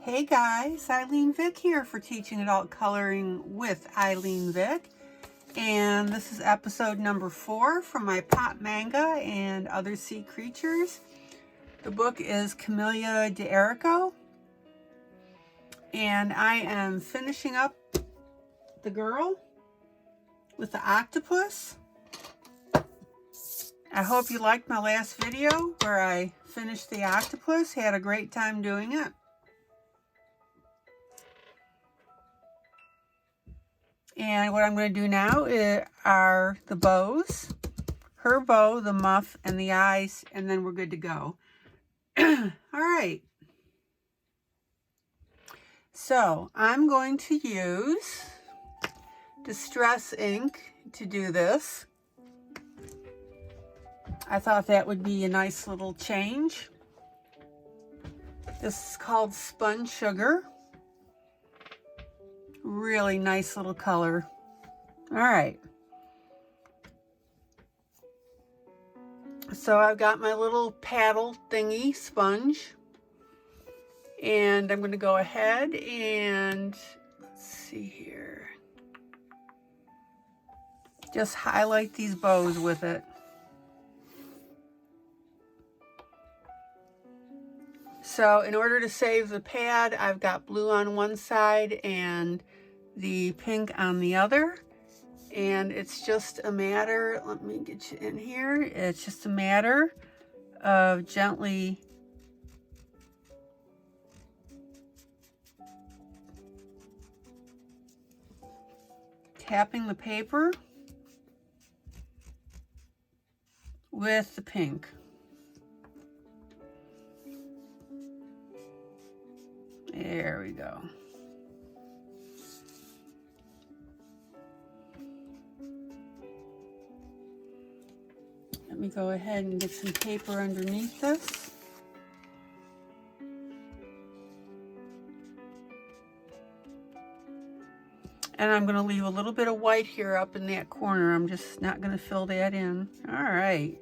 Hey guys, ILene Vick here for Teaching Adult Coloring with ILene Vick. And this is episode number 4 from my Pop Manga and Other Sea Creatures. The book is Camellia de Erico. And I am finishing up the girl with the octopus. I hope you liked my last video where I finished the octopus. Had a great time doing it. And what I'm going to do now are the bows, her bow, the muff, and the eyes, and then we're good to go. All right. So I'm going to use Distress ink to do this. I thought that would be a nice little change. This is called Spun Sugar. Really nice little color. All right. So I've got my little paddle thingy sponge. And I'm going to go ahead and, let's see here. Just highlight these bows with it. So in order to save the pad, I've got blue on one side and the pink on the other. And it's just a matter, let me get you in here. It's just a matter of gently tapping the paper with the pink. There we go. Let me go ahead and get some paper underneath this. And I'm going to leave a little bit of white here up in that corner. I'm just not going to fill that in. All right.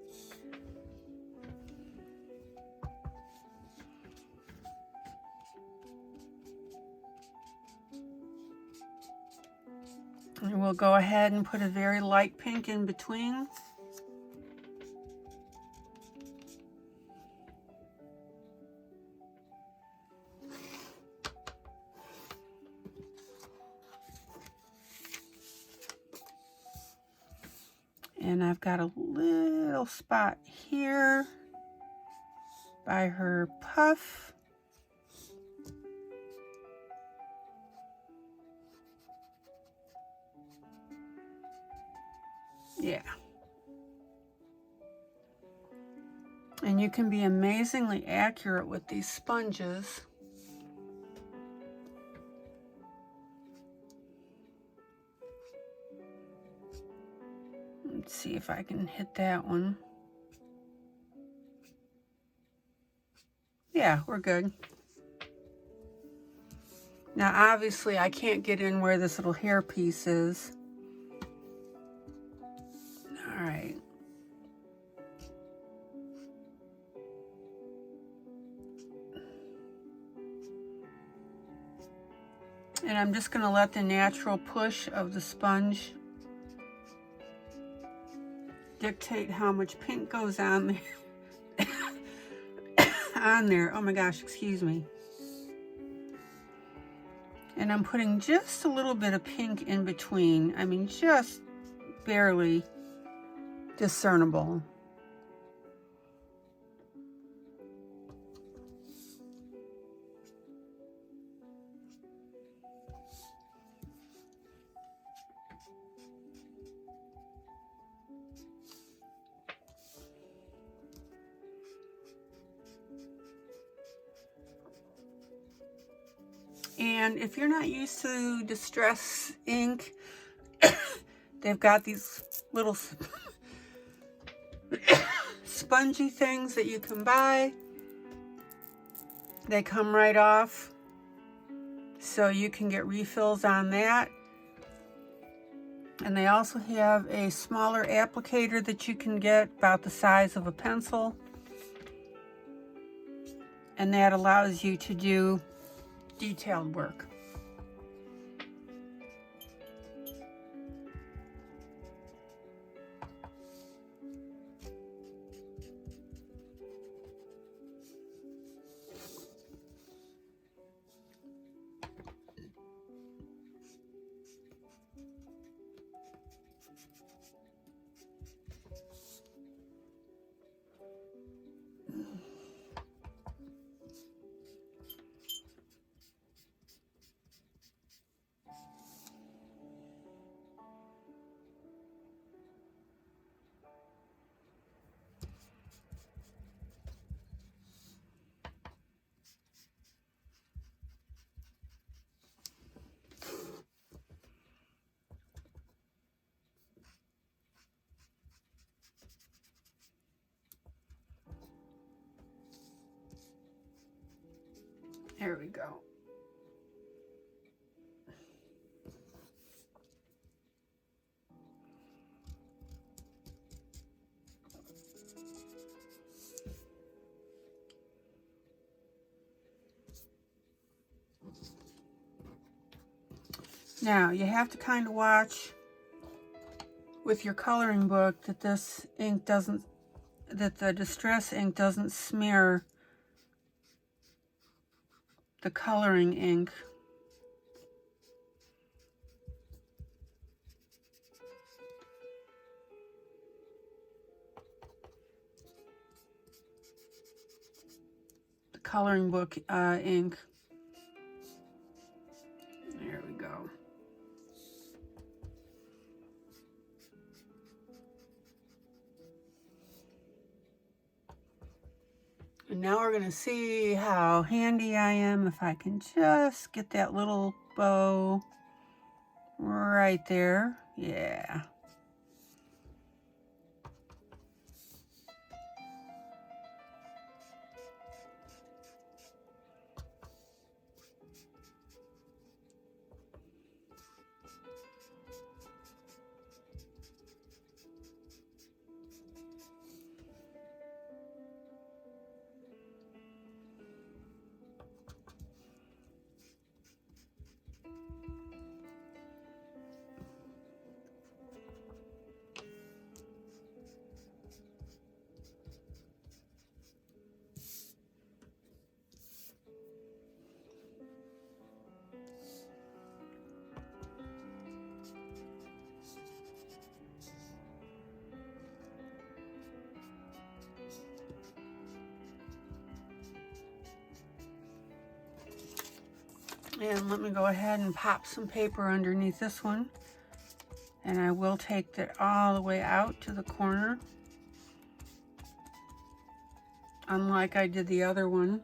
And we'll go ahead and put a very light pink in between. And I've got a little spot here by her puff. Yeah. And you can be amazingly accurate with these sponges. Let's see if I can hit that one. Yeah, we're good. Now, obviously, I can't get in where this little hair piece is. All right. And I'm just going to let the natural push of the sponge dictate how much pink goes on there. On there. Oh my gosh, excuse me. And I'm putting just a little bit of pink in between. I mean, just barely discernible. And if you're not used to Distress ink, they've got these little spongy things that you can buy. They come right off, so you can get refills on that. And they also have a smaller applicator that you can get about the size of a pencil. And that allows you to do detailed work. There we go. Now, you have to kind of watch with your coloring book that this ink doesn't, that the distress ink doesn't smear the coloring ink. The coloring book ink. There we go. And now we're going to see how handy I am if I can just get that little bow right there. Yeah. And let me go ahead and pop some paper underneath this one. And I will take that all the way out to the corner, unlike I did the other one.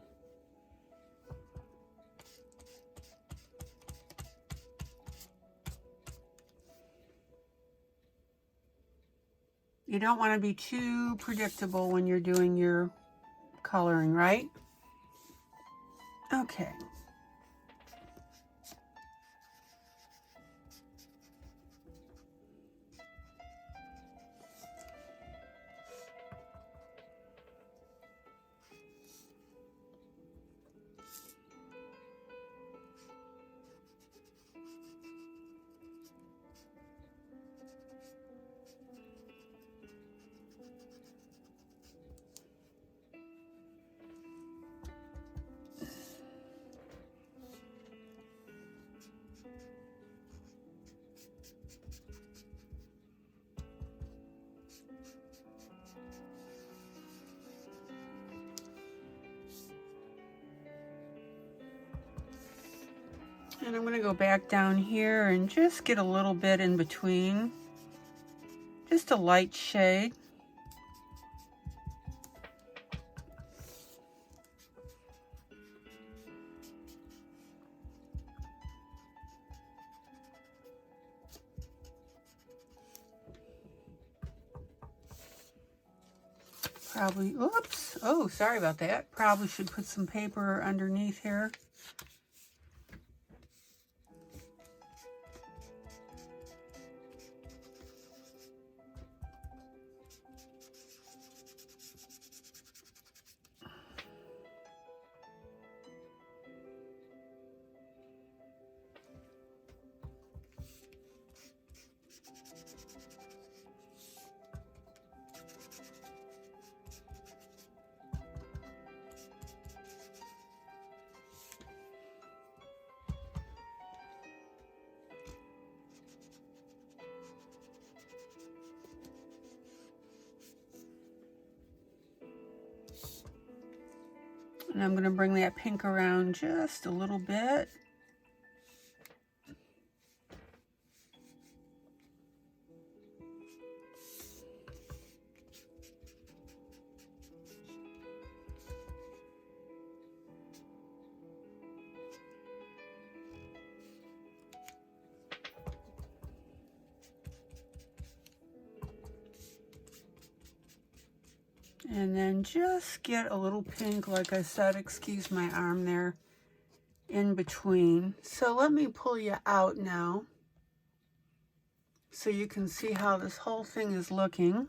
You don't want to be too predictable when you're doing your coloring, right? Okay. And I'm going to go back down here and just get a little bit in between. Just a light shade. Probably, oops, oh, sorry about that. Probably should put some paper underneath here. And I'm going to bring that pink around just a little bit. And then just get a little pink, like I said, excuse my arm there, in between. So let me pull you out now so you can see how this whole thing is looking.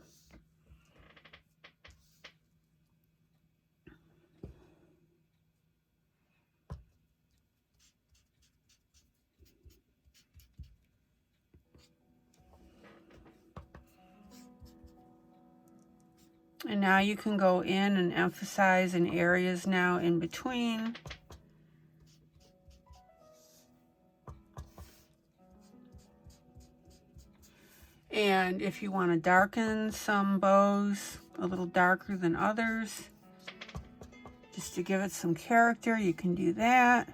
And now you can go in and emphasize in areas now in between. And if you want to darken some bows a little darker than others, just to give it some character, you can do that.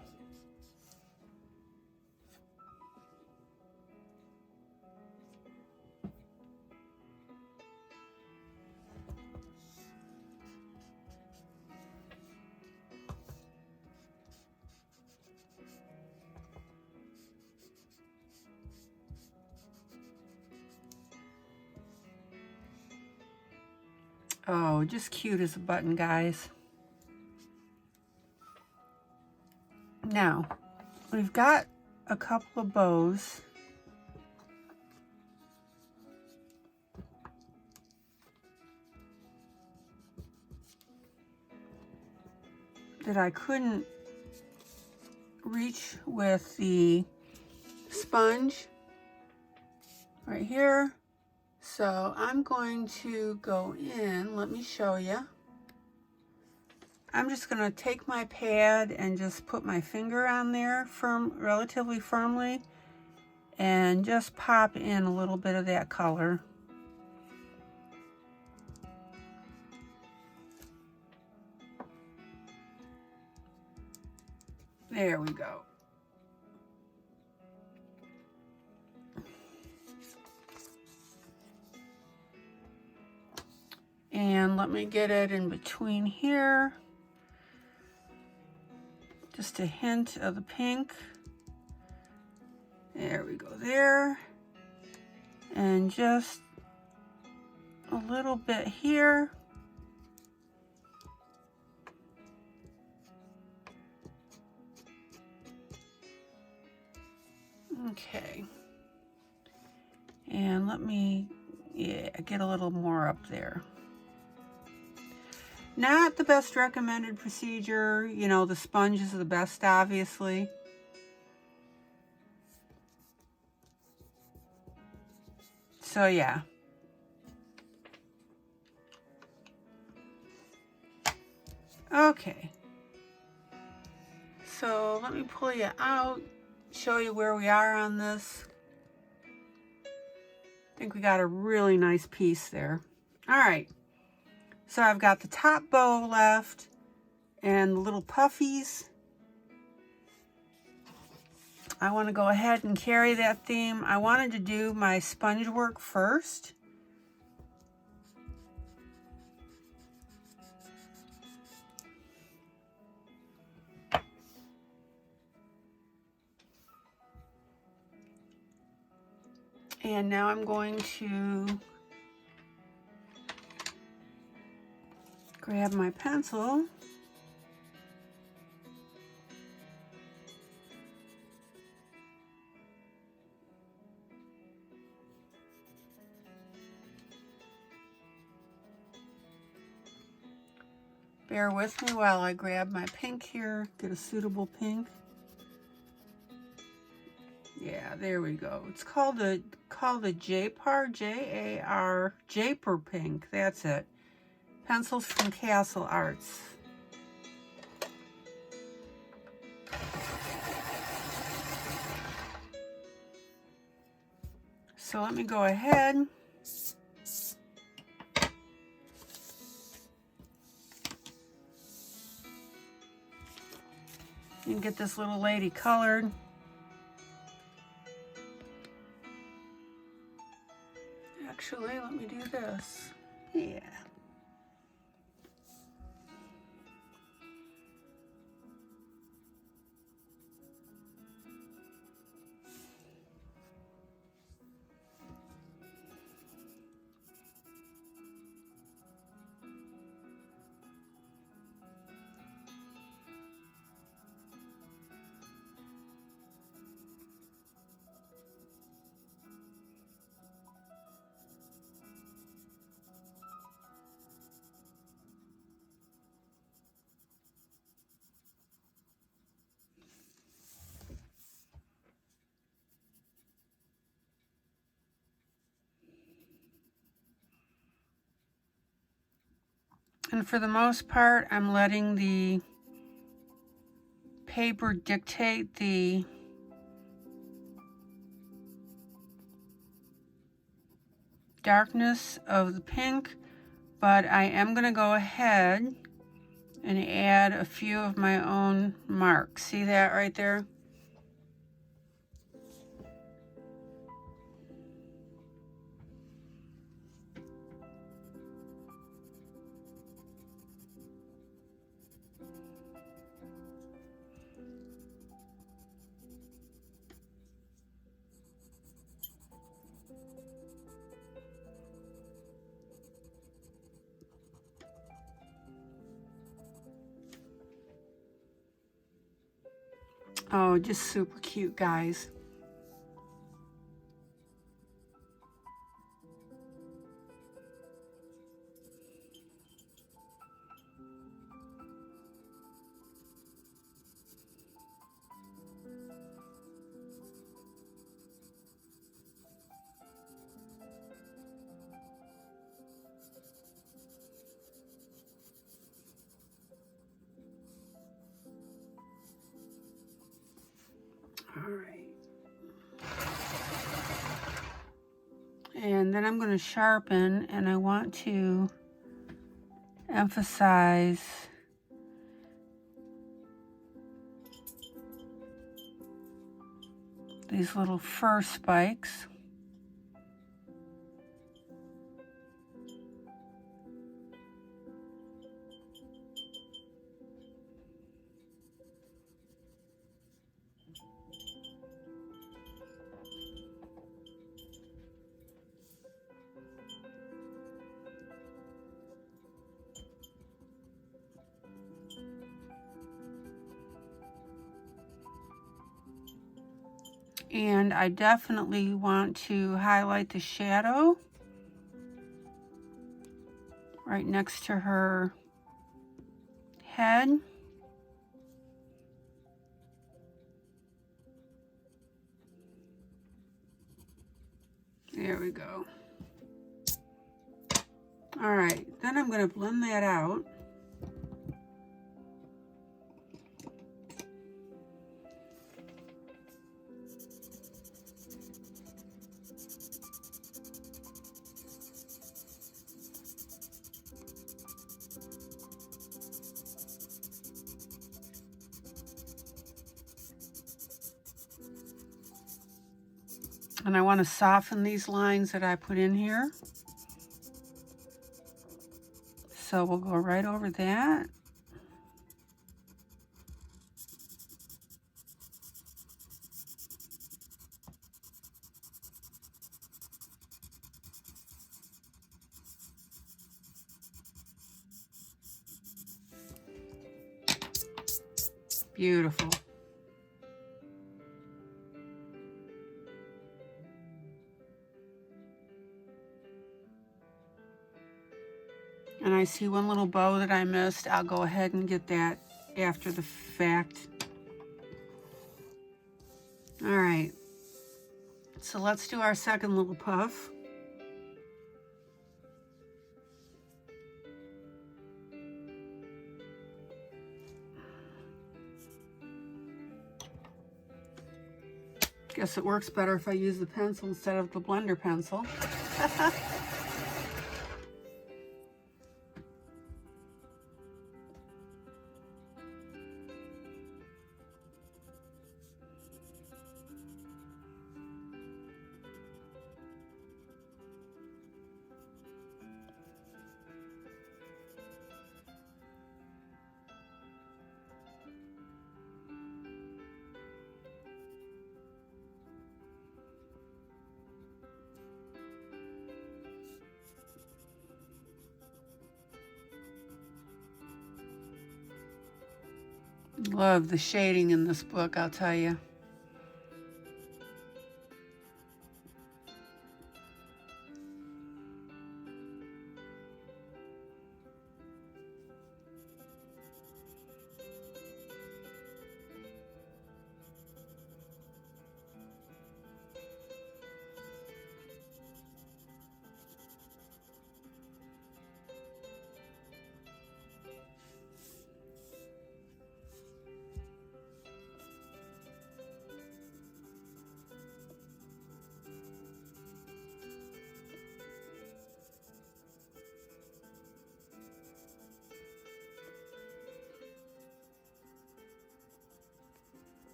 Oh, just cute as a button, guys. Now, we've got a couple of bows. That I couldn't reach with the sponge right here. So I'm going to go in, let me show you. I'm just going to take my pad and just put my finger on there relatively firmly and just pop in a little bit of that color. There we go. And let me get it in between here. Just a hint of the pink. There we go there. And just a little bit here. Okay. And let me, get a little more up there. Not the best recommended procedure. You know, the sponge is the best, obviously. So, yeah. Okay. So, let me pull you out, show you where we are on this. I think we got a really nice piece there. All right. So I've got the top bow left and the little puffies. I want to go ahead and carry that theme. I wanted to do my sponge work first. And now I'm going to grab my pencil. Bear with me while I grab my pink here, get a suitable pink. Yeah, there we go. It's called a Japar, J-A-R, Japar pink. That's it. Pencils from Castle Arts. So let me go ahead. You can get this little lady colored. Actually, let me do this. Yeah. And for the most part, I'm letting the paper dictate the darkness of the pink, but I am going to go ahead and add a few of my own marks. See that right there? Oh, just super cute, guys. All right. And then I'm going to sharpen, and I want to emphasize these little fur spikes. And I definitely want to highlight the shadow right next to her head. There we go. All right, then I'm going to blend that out. And I want to soften these lines that I put in here. So we'll go right over that. Beautiful. And I see one little bow that I missed. I'll go ahead and get that after the fact. All right. So let's do our second little puff. Guess it works better if I use the pencil instead of the blender pencil. Love the shading in this book, I'll tell you.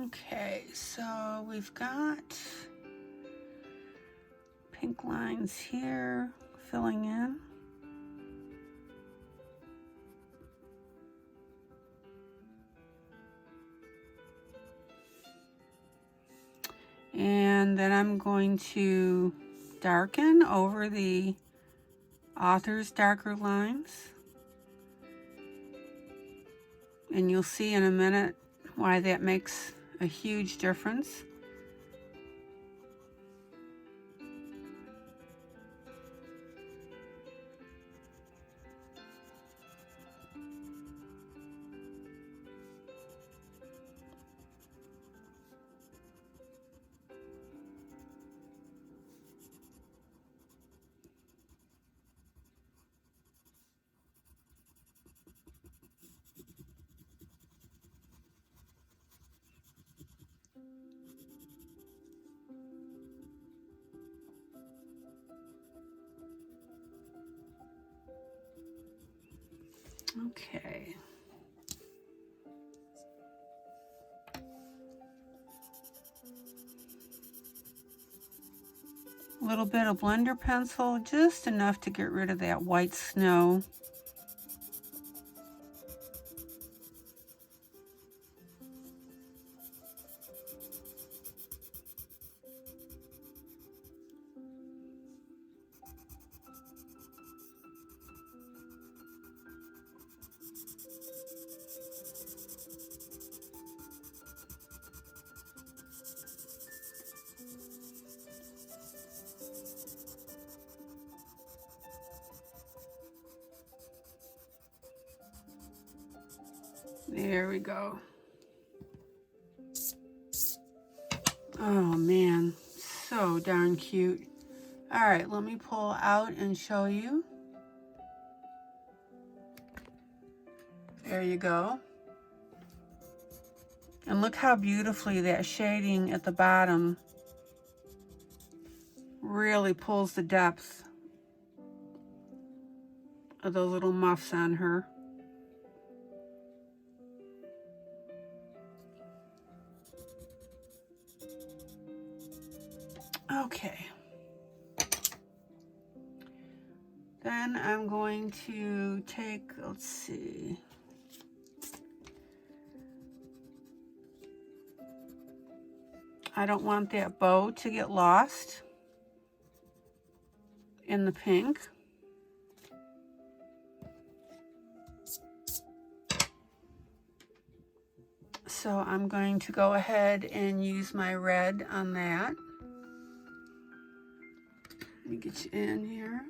Okay, so we've got pink lines here filling in. And then I'm going to darken over the author's darker lines. And you'll see in a minute why that makes a huge difference. Okay. A little bit of blender pencil, just enough to get rid of that white snow. There we go. Oh man, so darn cute. All right, let me pull out and show you. There you go. And look how beautifully that shading at the bottom really pulls the depth of those little muffs on her. Okay. Then I'm going to take, let's see. I don't want that bow to get lost in the pink. So I'm going to go ahead and use my red on that. Let me get you in here.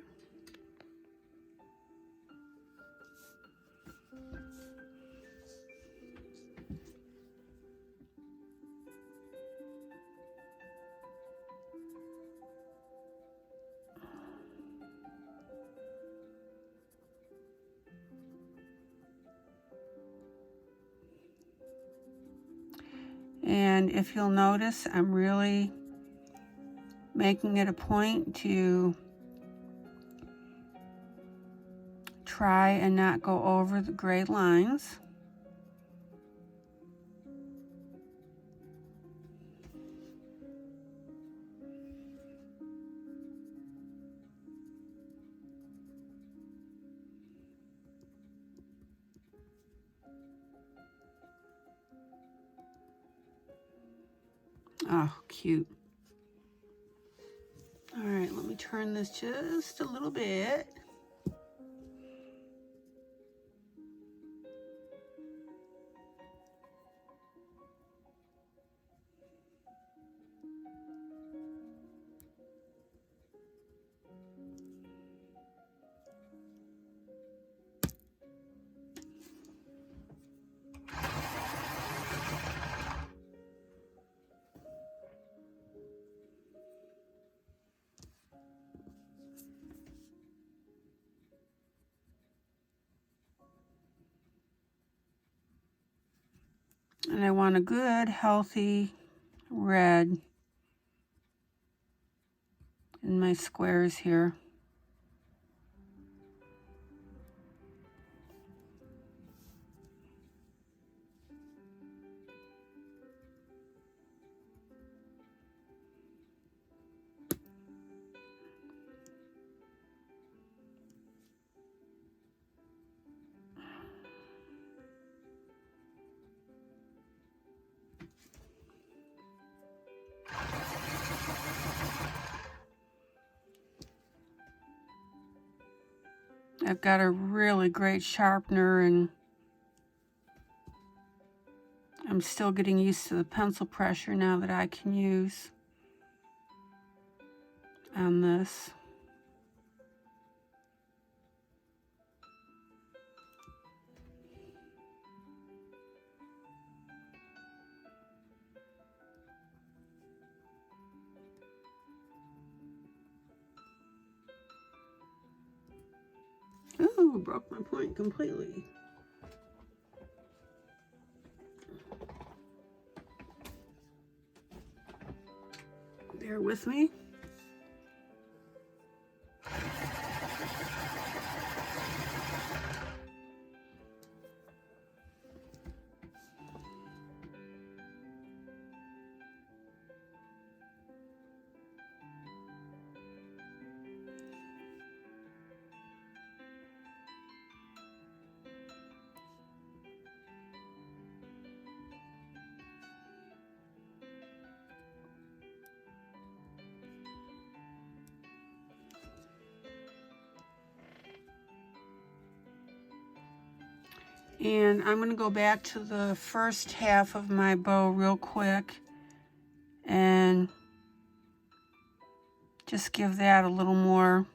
And if you'll notice, I'm really making it a point to try and not go over the gray lines. Oh, cute. All right, let me turn this just a little bit. And I want a good, healthy red in my squares here. I've got a really great sharpener, and I'm still getting used to the pencil pressure now that I can use on this. Ooh, broke my point completely. Bear with me. And I'm going to go back to the first half of my bow real quick and just give that a little more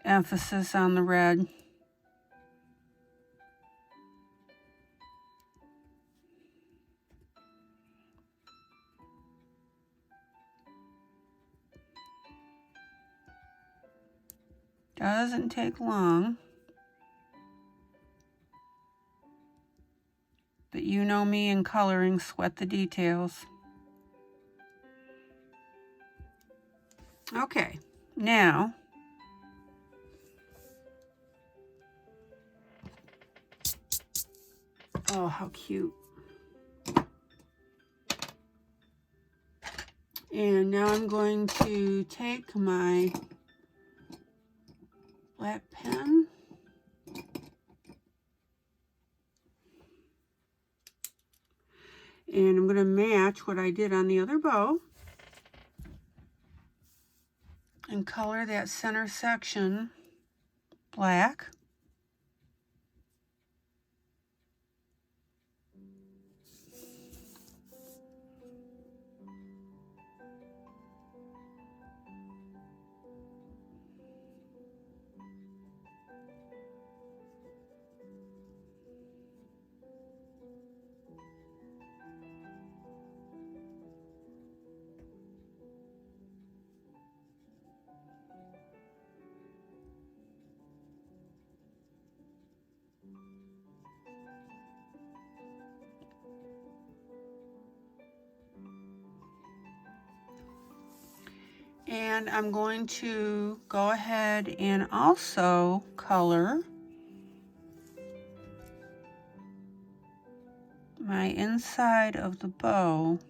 emphasis on the red. Doesn't take long. But you know me in coloring, sweat the details. Okay, now oh, how cute. And now I'm going to take my black pen and I'm going to match what I did on the other bow and color that center section black. And I'm going to go ahead and also color my inside of the bow .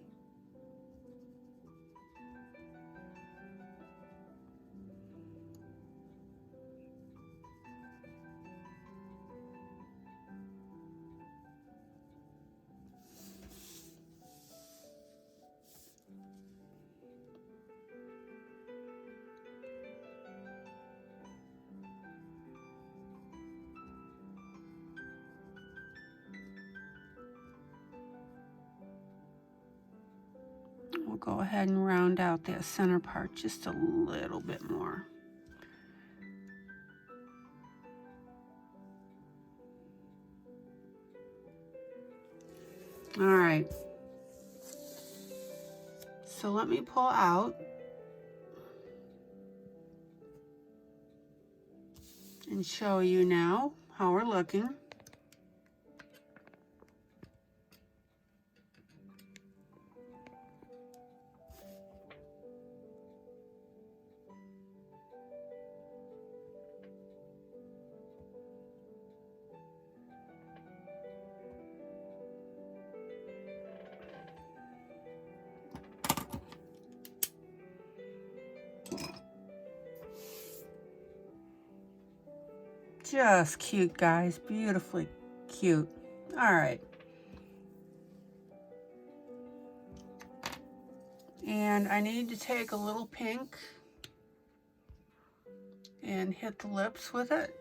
We'll go ahead and round out that center part just a little bit more. All right. So let me pull out and show you now how we're looking. Just cute, guys. Beautifully cute. All right. And I need to take a little pink and hit the lips with it.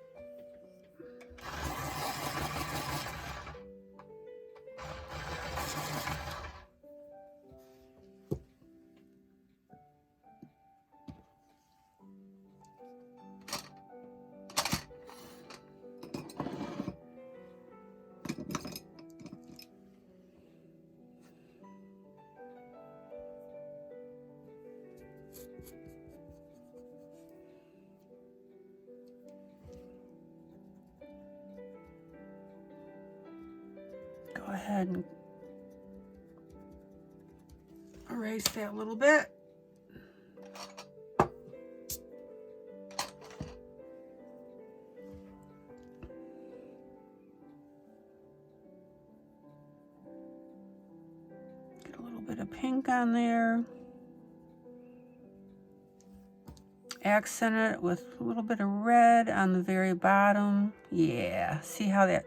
Go ahead and erase that a little bit. Get a little bit of pink on there. Accent it with a little bit of red on the very bottom. Yeah, see how that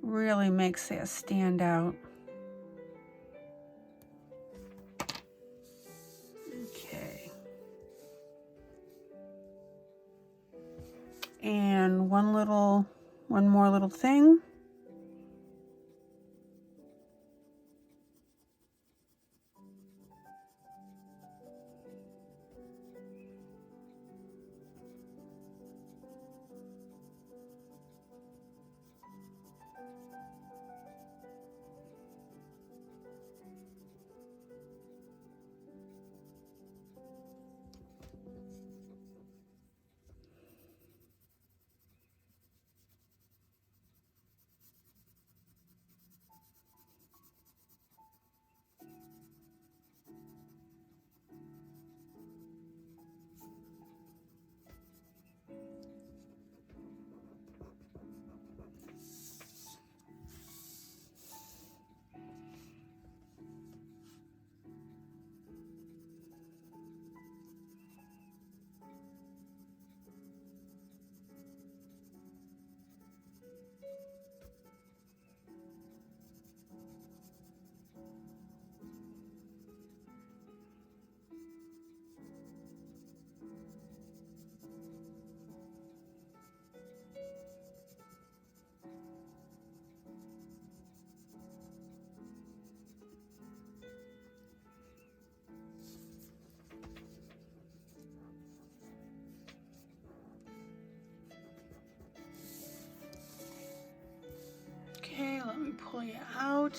really makes that stand out. Okay. And one more little thing. Okay, let me pull you out.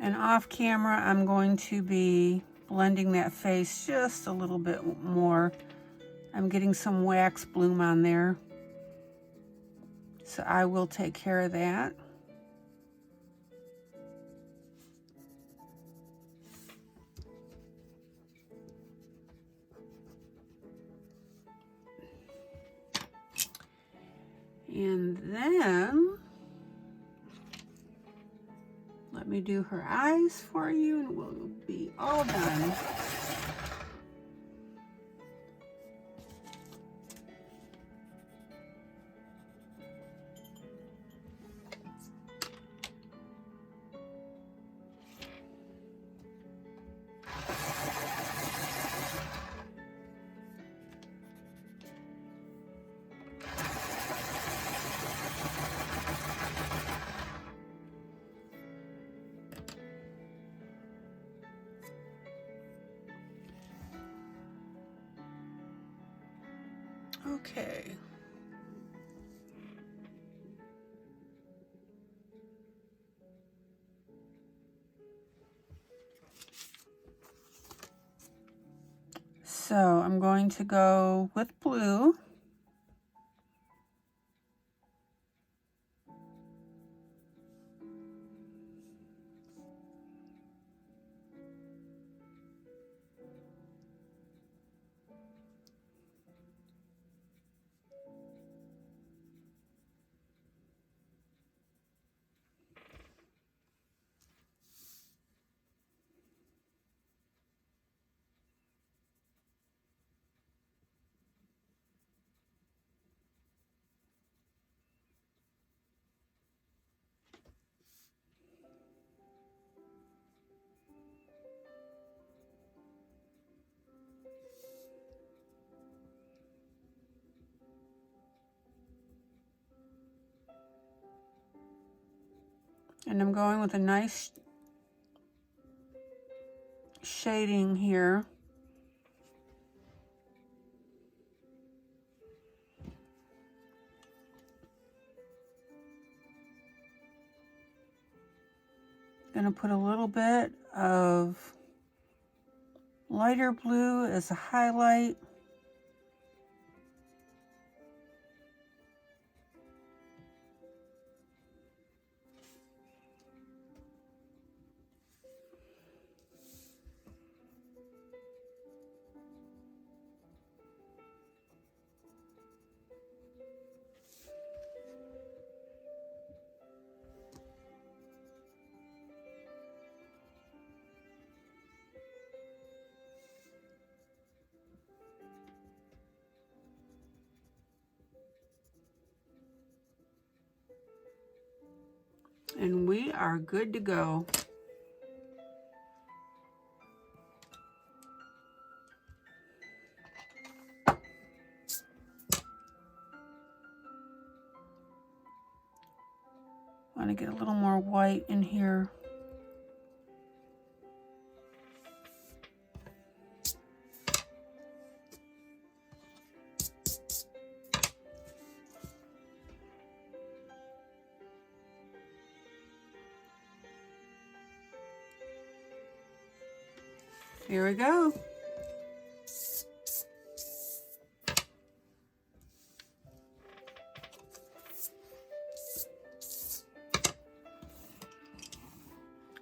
And off camera, I'm going to be blending that face just a little bit more. I'm getting some wax bloom on there, so I will take care of that. And then let me do her eyes for you and we'll be all done. Okay. So I'm going to go with blue. And I'm going with a nice shading here. Gonna put a little bit of lighter blue as a highlight. And we are good to go. Want to get a little more white in here. Here we go.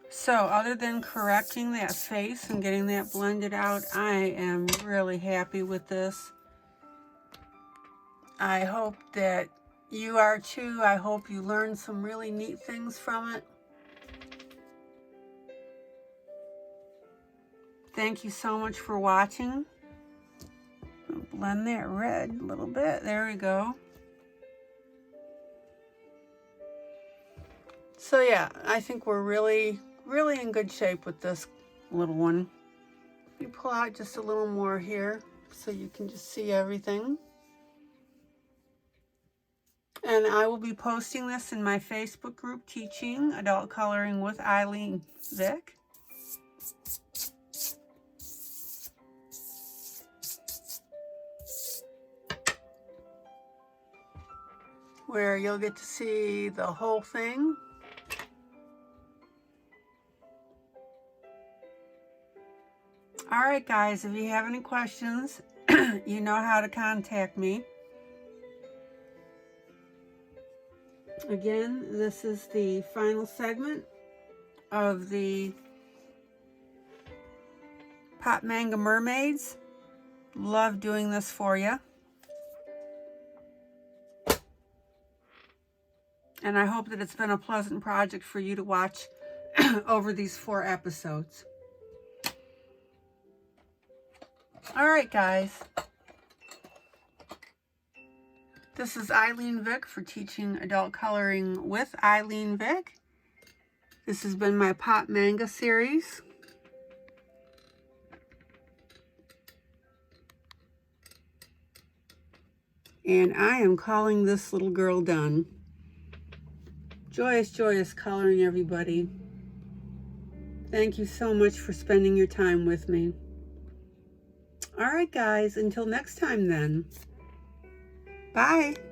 So other than correcting that face and getting that blended out, I am really happy with this. I hope that you are too. I hope you learned some really neat things from it. Thank you so much for watching. Blend that red a little bit. There we go. So yeah, I think we're really in good shape with this little one. You pull out just a little more here so you can just see everything. And I will be posting this in my Facebook group, Teaching Adult Coloring with ILene Vick. Where you'll get to see the whole thing. All right, guys, if you have any questions, you know how to contact me. Again, this is the final segment of the Pop Manga Mermaids. Love doing this for you. And I hope that it's been a pleasant project for you to watch over these 4 episodes. All right, guys. This is ILene Vick for Teaching Adult Coloring with ILene Vick. This has been my Pop Manga series. And I am calling this little girl done. Joyous, joyous coloring, everybody. Thank you so much for spending your time with me. All right, guys, until next time then. Bye.